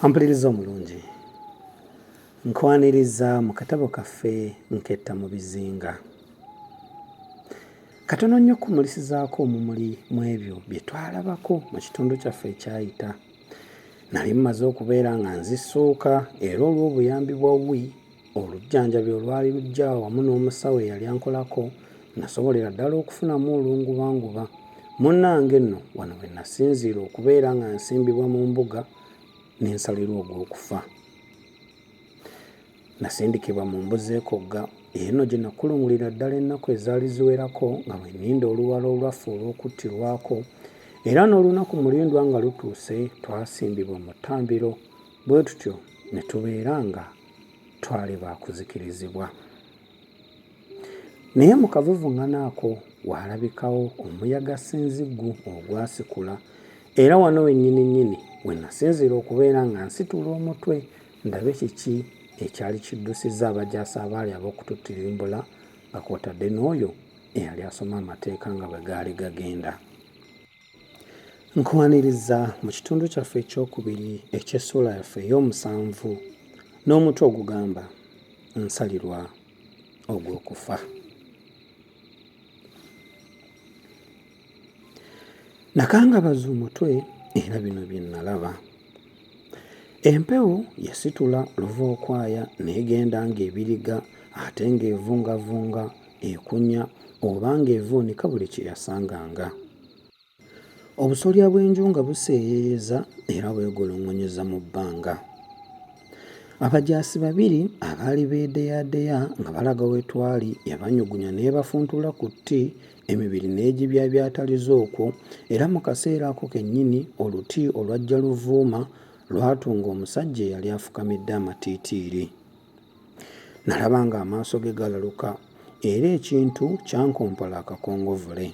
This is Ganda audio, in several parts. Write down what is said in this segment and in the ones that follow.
Ampuliriza omulungi, nkwaniriza mu katabo kaffe nketta mu bizinga. Katono nnyo kumulisizaako omumuli mu ebyo bye twalabako mu kitundu kyaffe ekyayita. Nali mmaze okubeera nga nzisuuka era olw'obuyambi bwa WI, olujjanjabi olwali lujja wamu n'omusawo eyali ankolako, nasobolera ddala okufunamu olungubanguba. Munnange nno wano we nasinziira okubeera nga nsimbibwa mu mbuga n'ensalirwa ogw'okufa. Nasindikibwa mu mbuzi ekogga, eno gye nakulungulira ddala ennaku ezaali ziwerako nga bwe nninda oluwalo olwaffe olw'okuttirwako, era n'olunaku mulindwa nga lutuuse twasimbibwa mu ttambiro, bwe tutyo ne tubeera nga twali baakuzikirizibwa. Naye mu kavuvuŋŋano ako waalabikawo omuyaga ssinziggu ogwasikula, era wano wennyini we nasinziira okubeera nga nsitula omutwe ndabe kiki ekyali kiddusizza abajaasi abaali ab'okututirimbula nga kw'otadde n'oyo eyali asoma amateeka nga bwe gaali gagenda. Nkwaniriza mu kitundu kyaffe ekyokubiri eky'essuula yaffe ey'omusanvu n'omutwe ogugamba nsalirwa ogw'okufa. Nakangabaza omutwe era bino bye nalaba. Empewo yasitula luvookwaya n'egenda ng'ebiriga ate ng'evungavunga, ekunya oba ng'evuunika buli kye yasanganga. Obusolya bw'enju nga buseeyeeyeza era bwegolongonyeza mu bbanga. Abajaasi babiri abaali beedeyadeya nga balaga we twali yabanyugunya n'ebafuntula ku tti, emibiri n'egibyabyataliza okwo, era mu kaseera ako kennyini oluti olwajja luvuuma lwatunga omusajja eyali afukamidde amatiitiiri. Nalaba nga amaaso ge galaluka era ekintu kyankompola akakongovule.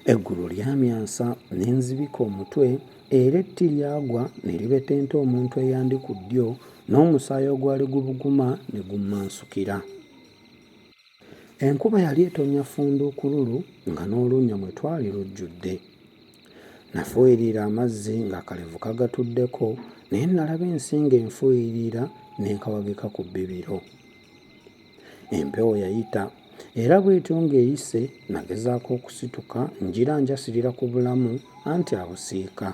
Eggulu lyamyansa ne nzibika omutwe era etti lyagwa ne libetenta omuntu eyandi ku ddyo n'omusaayi ogwali gubuguma ne gummansukira. Enkuba yali etonya funduukululu nga n'olunnya mwe twali lujjudde. Nafuuyirira amazzi ng'akalevu kagatuddeko naye nalaba ensinga enfuuyirira n'enkawagika ku bbibiro. Empewo yayita era bw'etyo ng'eyise nagezaako okusituka njira njasirira ku bulamu anti abusiika.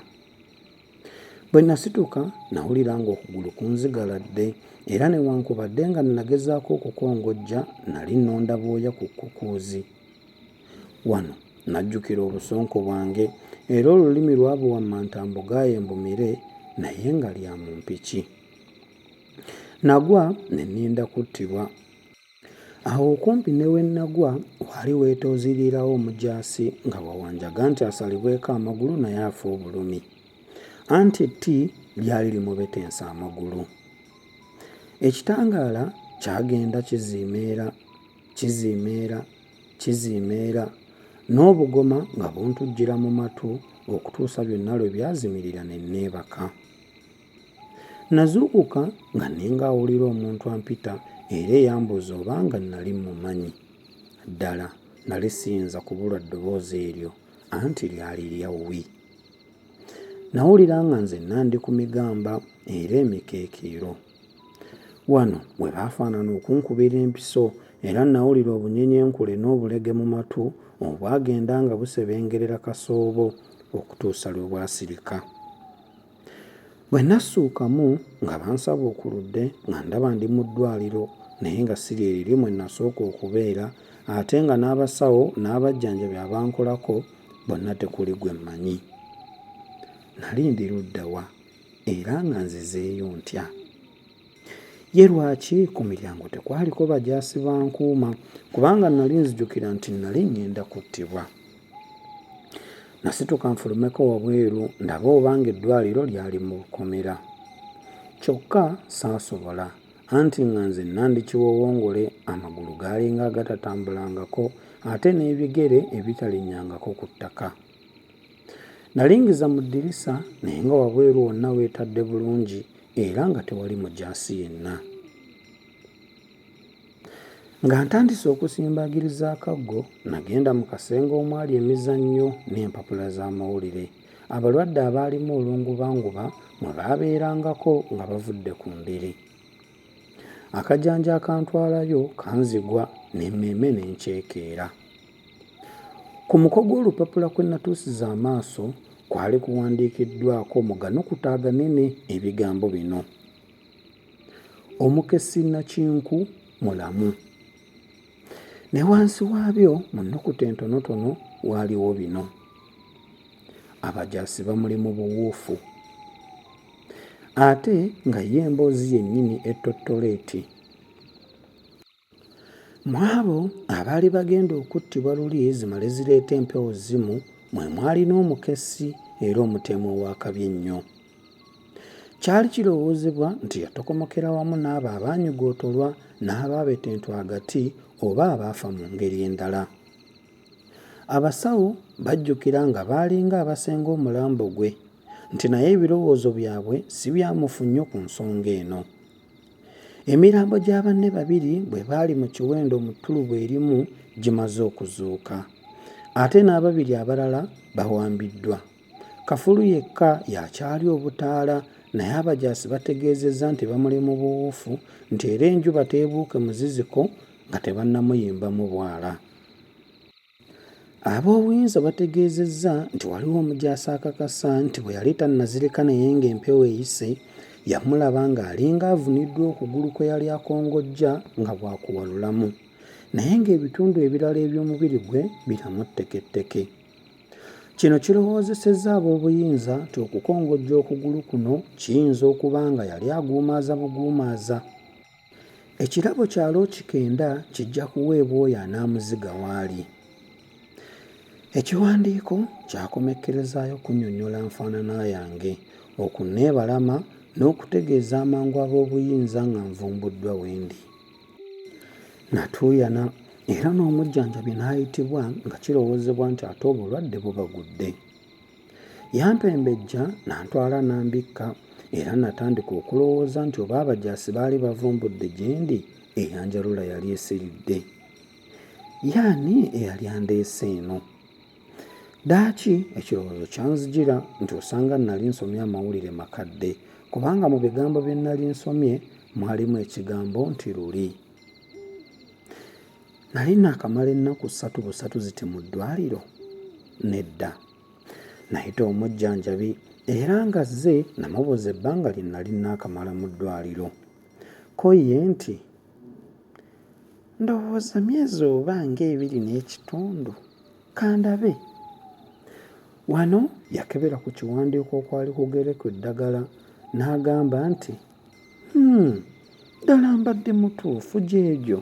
Bwe nasituka nawulira ng'okugulu kunzigaladde era newankubadde nga nagezaako okukongojja nali nnonda bwoya ku kkukuuzi. Wano najjukira obusonko bwange era olulimi lwabuwamma ntambugaaye mbumire naye nga lya mu mpiki. Nagwa ne nninda kuttibwa. Awo okumpi ne we nagwa waali weetoozirirawo omujaasi nga wawanjaga nti asalibweko amagulu naye afa obulumi. Anti etti lyali limubetensa amagulu. Ekitangaala kyagenda kiziimeera n'obugoma nga buntujjira mu matu okutuusa byonna lwe byazimirira ne nneebaka. Nazuukuka nga nninga awulira omuntu ampita era eyambuuza obanga nali mumanyi. Ddala nali siyinza kubulwa ddoboozi eryo anti lyali lya WI. Nawulira nga nzenna ndi ku migamba era emikeekiro. Wano bwe baafaanana okunkubira empiso era nawulira obunyenyenkule n'obulege mu matu obwagenda nga busebengerera kasoobo okutuusa lwe bwasirika. Bwe nassuukamu nga bansaba okuludde nga ndaba ndi mu ddwaliro naye nga siri eriri mwe nasooka okubeera ate nga n'abasawo n'abajjanjabi abankolako bonna tekuli gwe mmanyi. Nali ndi ludda wa era nga nzizeeyo ntya? Ye lwaki ku miryango tekwaliko bajaasi bankuuma kubanga nali nzijukira nti nali ngenda kuttibwa. Nasituka nfulumeko wabweru ndabe obanga eddwaliro lyali mu lukomera. Kyokka saasobola anti nga nzenna ndi kiwowongole, amagulu gaalinga agatatambulangako ate n'ebigere ebitalinnyangako ku ttaka. Nalingiza mu ddirisa naye nga wabweru wonna weetadde bulungi era nga tewali mujaasi yenna. Nga ntandise okusimbagiriza akaggo nagenda mu kasenge omwali emizannyo n'empapula z'amawulire abalwadde abaalimu olungubanguba mwe baabeerangako nga bavudde ku ndiri. Akajanja akantwalayo kanzigwa n'emmeeme n'enkyekeera. Ku muko gw'olupapula kwe natuusiza amaaso kwali kuwandiikiddwako mu ganukuta aganene ebigambo bino: Omukessi Nakinku mulamu. Ne wansi waabyo mu nnukuta entonotono waaliwo bino: abajaasi bamuli mu buwuufu. Ate nga ye emboozi yennyini ettottoleeti. Mu abo abaali bagenda okuttibwa luli zimale zireeta empewo zimu mwe mwali n'omukessi era omutemu ow'akabi ennyo. Kyali kirowoozebwa nti yatokomokera wamu n'abo abaanyigootolwa n'abaabetentwa agati oba abaafa mu ngeri endala. Abasawo bajjukira nga baalinga abasenga omulambo gwe, nti naye ebirowoozo byabwe si byamufu nnyo ku nsonga eno. Emirambo gya banne babiri bwe baali mu kiwendo mu ttulubu erimu gimaze okuzuuka, ate n'ababiri abalala bawambiddwa. Kafulu yekka yakyali obutaala, naye abajaasi bategeezezza nti bamuli mu buwuufu, nti era enjuba teebuuke muziziko nga tebannamuyimbamu bwala. Ab'obuyinza bategeezezza nti waliwo omujaasi akakasa nti bwe yali tannazirika naye ng'empewo eyise, yamulaba ng'alinga avuniddwa okugulu kwe yali akongojja nga bwakuwalulamu, naye ng'ebitundu ebirala eby'omubiri gwe biramu tteketteke. Kino kirowoozesezza ab'obuyinza nti okukongojja okugulu kuno kiyinza okuba nga yali aguumaaza buguumaaza. Ekirabo kyalo kikenda kijja kuweebwa oyo anaamuziga waali. Ekiwandiiko kyakomekkerezaayo kunnyonnyola nfaanana yange, okunneebalama n'okutegeeza amangu ab'obuyinza nga nvumbuddwa wendi. Natuuyana era n'omujjanjabi n'ayitibwa nga kirowoozebwa nti ate obulwadde bubagudde. Yampembejja n'antwala n'ambikka, era natandika okulowooza nti oba abajaasi baali bavumbudde gye ndi eyanjalula yali esiridde. Yaani eyali andeese eno? Daaki ekirowoozo kyanzijira nti osanga nali nsomye amawulire makadde, kubanga mu bigambo bye nali nsomye mwalimu ekigambo nti luli. Nali naakamala ennaku 3 busatu ziti mu ddwaliro? Nedda. Nayita omujjanjabi era nga zze namubuuza ebbanga lye nali naakamala mu ddwaliro. Ko ye nti, ndowooza myezi oba nga 2.5, kandabe. Wano yakebera ku kiwandiiko okwali kugerekwa eddagala n'agamba nti, ddala mbadde mutuufu gy'egyo.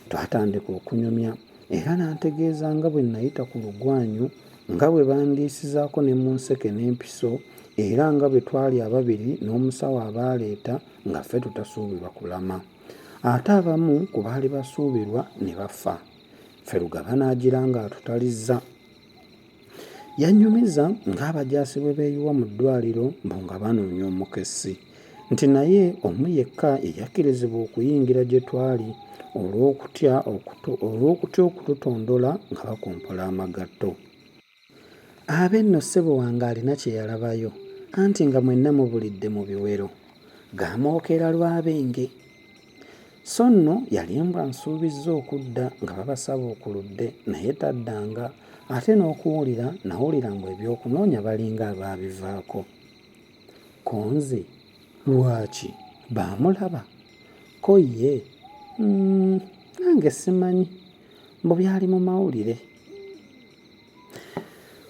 Twatandika okunyumya era n'antegeeza nga bwe nayita ku lugwanyu, nga bwe bandiisizaako ne mu nseke n'empiso, era nga bwe twali ababiri n'omusawo abaaleeta nga ffe tutasuubirwa kulama. Ate abamu ku baali basuubirwa ne bafa. Ffe Lugaba n'agira ng'atutalizza. Yannyumiza ng'abajaasi bwe beeyiwa mu ddwaliro mbu nga banoonya omukessi, nti naye omu yekka eyakkirizibwa okuyingira gye twali olw'okutya okututondola nga bakompola amagatto. Abenno ssebo wange alina kye yalabayo, anti nga mwenna mubulidde mu biwero, gamookera lwabenge. So nno yali mbwa nsuubizza okudda nga babasaba okuludde, naye taddanga. Ate n'okuwulira nawulira mbu ebyokunoonya balinga abaabivaako. Konzi, lwaki? Baamulaba? Ko ye? Nange simanyi, mbu byali mu mawulire.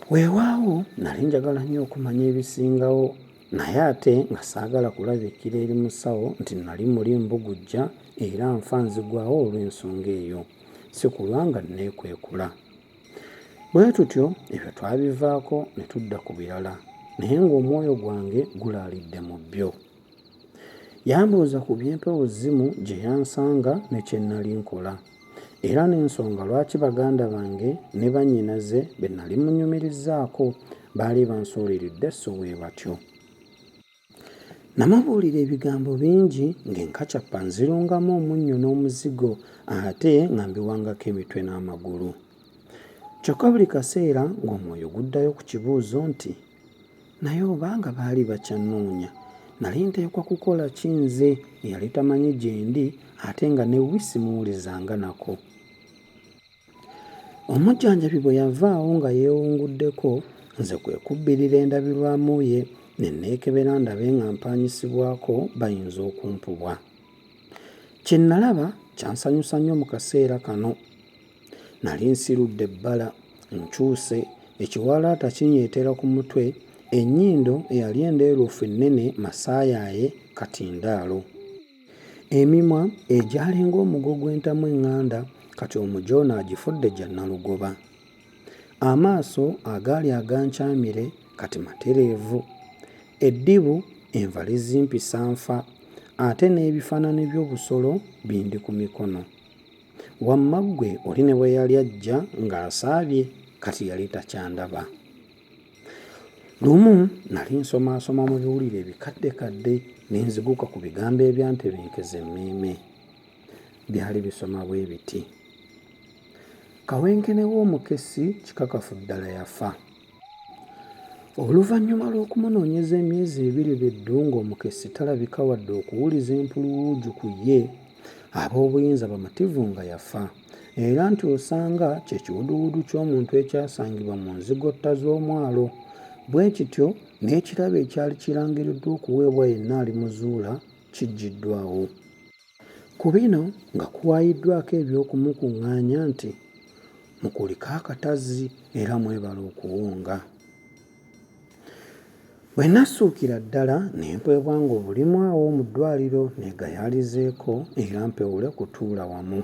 Weewaawo nali njagala nnyo okumanya ebisingawo, naye ate nga saagala kulabikira eri musawo nti nali muli mbugujja era nfa nzigwawo olw'ensonga eyo, si kulwa nga nneekwekula. Bwe tutyo ebyo twabivaako ne tudda ku birala, naye ng'omwoyo gwange gulaalidde mu byo. Yambuuza ku by'empewo zimu gye yansanga ne kye nnali nkola, era n'ensonga lwaki baganda bange ne bannyinaze be nnali munyumirizzaako baali bansuuliridde so bwe batyo. Namubuulira ebigambo bingi ng'enkacappa nzirungamu omunnyo n'omuzigo, ate nga mbiwangako emitwe n'amagulu. Kyokka buli kaseera ng'omwoyo guddayo ku kibuuzo nti naye obanga baali bakyannoonya nali nteekwa kukola ki nze eyali tamanyi gye ndi ate nga ne simuwulizanga nako. Omujjanjabi bwe yavaawo nga yeewunguddeko, nze kwe kubbirira endabirwamu ye ne neekebera ndabe nga mpaanyisibwako bayinza okumpubwa. Kye nalaba kyansanyusa nnyo mu kaseera kano. Nali nsirudde ebbala, nkyuse, ekiwalaata kinyeetera ku mutwe, ennyindo eyali endeeruufu ennene masaayaaye kati ndaalo. Emimwa egyalinga omugo gw'entamu eŋŋanda kati omujoona agifudde gya nnalugoba. Amaaso agaali agankyamire kati matereevu. Eddibu envalizi mpisa nfa ate n'ebifaananyi by'obusolo bindi ku mikono. Wamma ggwe oli ne bwe yali ajja ng'asaabye kati yali takyandaba. Lumu nali nsomaasoma mu biwulire ebikaddekadde ne nziguka ku bigambo ebyantebenkeza emmeeme. Byali bisoma bwe biti: Kawenkene w'omukessi kikakafu ddala yafa. Oluvannyuma lw'okumunoonyeza emyezi 2 beddu ng'omukessi talabika wadde okuwuliza empuluwuuju ku ye, ab'obuyinza bamativu nga yafa, era nti osanga kye kiwuduwudu ky'omuntu ekyasangibwa mu nzigotta z'omwalo. Bwe kityo n'ekirabo ekyali kirangiriddwa okuweebwa yenna alimuzuula kiggiddwawo. Ku bino nga kuwaayiddwako eby'okumukuŋŋaanya nti mukuliko akatazzi era mwebala okuwunga. Bwe nassuukira ddala ne mpwebwa ng'obulimu awo mu ddwaliro neegayaalizeeko era mpewule kutuula wamu.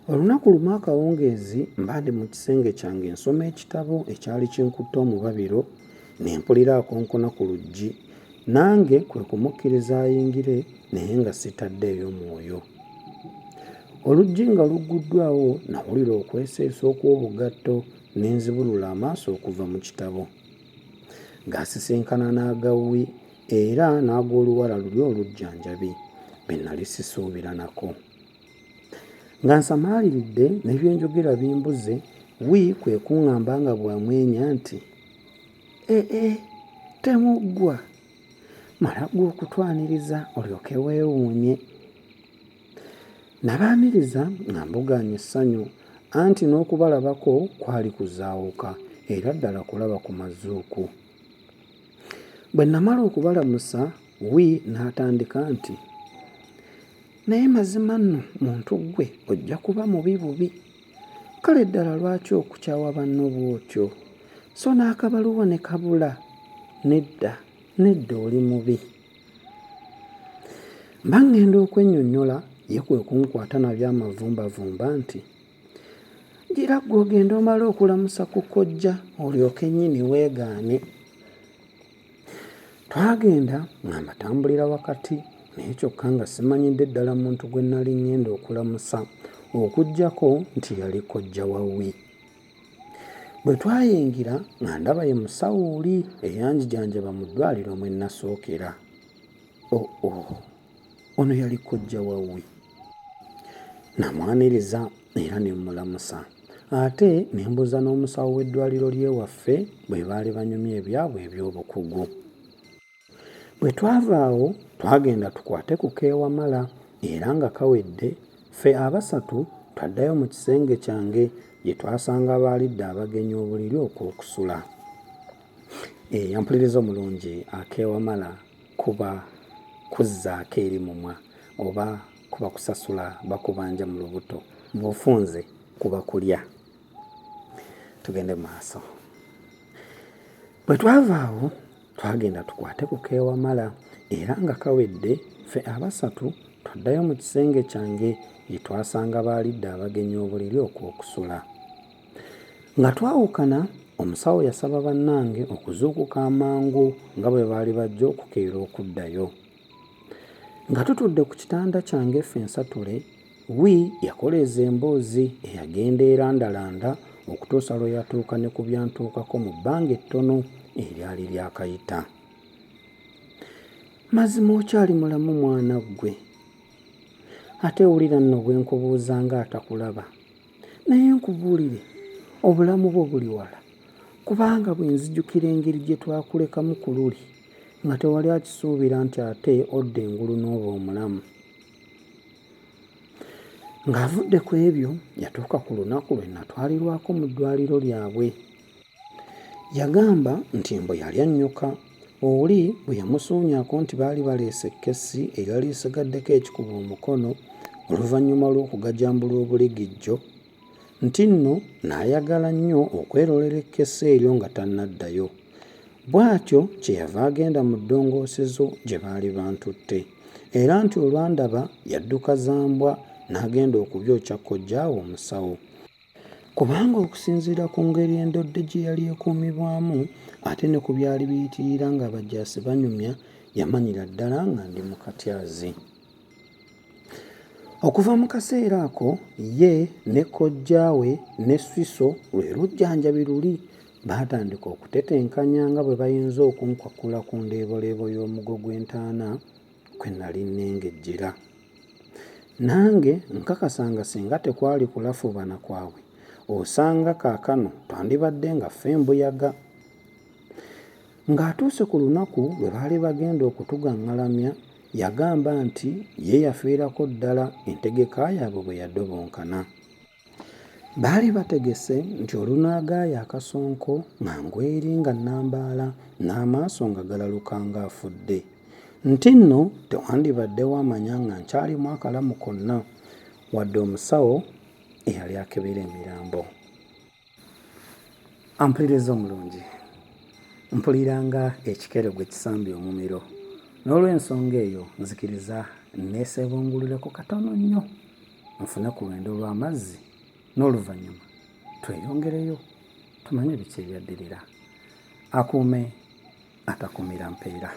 Olunaku lumu akawungeezi mba ndi mu kisenge kyange nsoma ekitabo ekyali kinkutte omubabiro, ne mpulira akonkona ku luggi, nange kwe kumukkiriza ayingire naye nga sitaddeeyo mwoyo. Oluggi nga lugguddwawo nawulira okweseesa okw'obugatto ne nzibulula amaaso okuva mu kitabo. Gaasisinkana n'agawwi era n'ag'oluwala luli olujjanjabi be nali sisuubira nako. Nga nsamaaliridde n'ebyenjogera bimbuze, kwe kuŋŋamba nga bw'amwenya nti temuggwa, mala ggwe okutwaniriza olyoke weewuunye. Nabaaniriza nga mbugaanya essanyu, anti n'okubalabako kwali kuzaawuka era ddala kulaba ku mazuuku. Bwe namala okubalamusa, n'atandika nti naye mazima nno muntu ggwe ojja kuba mubi bubi. Kale ddala lwaki okukyawa banno bw'otyo? So n'akabaluwa ne kabula. Nedda oli mubi. Mba ngenda okwennyonnyola, ye kwe kunkwata nabyo amavumbavumba nti gira ggwe ogenda omala okulamusa ku kkojja olyoke nnyini weegaane. Twagenda nga mbatambulira wakati, naye kyokka nga simanyidde ddala muntu gwe nali ngenda okulamusa okuggyako nti yali kojja wa Bwe twayingira nga ndaba ye musawo oli eyanjijanjaba mu ddwaliro mwe nasookera. Ono yali kojja wa Namwaniriza era ne mmulamusa, ate ne mbuuza n'omusawo w'eddwaliro ly'ewaffe bwe baali banyumya ebyabwe eby'obukugu. Bwe twava awo twagenda tukwate ku keewamala era nga kawedde, ffe abasatu twaddayo mu kisenge kyange gye twasanga baalidde abagenyi obuliri okw'okusula. Yampuliriza omulungi, akeewamala kuba kuzzaako eri mumwa oba kuba kusasula bakubanja mu lubuto, mu bufunze kuba kulya. Tugende mu maaso. Bwe twava awo twagenda tukwate ku keewamala era nga kawedde, ffe abasatu twaddayo mu kisenge kyange gye twasanga baalidde abagenyi obuliri okw'okusula. Nga twawukana, omusawo yasaba bannange okuzuukuka amangu nga bwe baali bajja okukeera okuddayo. Nga tutudde ku kitanda kyange ffe ensatule, yakoleeza emboozi eyagenda erandalanda okutuusa lwe yatuuka ne ku byantuukako mu bbanga ettono eryali lyakayita. Mazima okyali mulamu mwana ggwe? Ate wulira nno bwe nkubuuza nga atakulaba. Naye nkubuulire, obulamu bwo buli wala, kubanga bwe nzijukira engeri gye twakulekamu ku luli nga tewali akisuubira nti ate odda engulu n'oba omulamu. Ng'avudde ku ebyo yatuuka ku lunaku lwe natwalirwako mu ddwaliro lyabwe. Yagamba nti mbu yali annyuka, oli bwe yamusuunyako nti baali baleese ekkesi eyali esigaddeko ekikuba omukono oluvannyuma lw'okugajambula obuligijjo, nti nno n'ayagala nnyo okwerolera ekkesi eryo nga tannaddayo. Bw'atyo kyeyava agenda mu ddongoosezo gye baali bantutte, era nti olwandaba yadduka zambwa n'agenda okubyokya kkojjaawe omusawo. Kubanga okusinziira ku ngeri endodde gye yali ekuumibwamu ate ne ku byali biyitirira ng'abajaasi banyumya, yamanyira ddala nga ndi mu katyazi. Okuva mu kaseera ako ye ne kkojjaawe ne Siso lwe lujjanjabi luli baatandika okutetenkanya nga bwe bayinza okunkwakula ku ndeeboleebo y'omugo gw'entaana kwe nali nnengejjera. Nange nkakasanga singa tekwali kulafubana kwabwe osanga kaakano twandibadde nga ffe mbuyaga. Ng'atuuse ku lunaku lwe baali bagenda okutugaŋŋalamya, yagamba nti ye yafiirako ddala entegeka yaabwe bwe yadobonkana. Baali bategese nti olunaagaaya akasonko nga ngweri nga nnambaala n'amaaso nga galaluka ng'afudde, nti nno tewandibaddewo amanya nga nkyalimu akalamu konna wadde omusawo eyali akebera emirambo. Ampuliriza omulungi, mpuliranga ekikere gwe kisambye omumiro, n'olw'ensonga eyo nzikiriza neeseebungululeko katono nnyo nfune ku lwendo lw'amazzi, n'oluvannyuma tweyongereyo tumanye biki ebyaddirira. Akuume atakumira mpeera.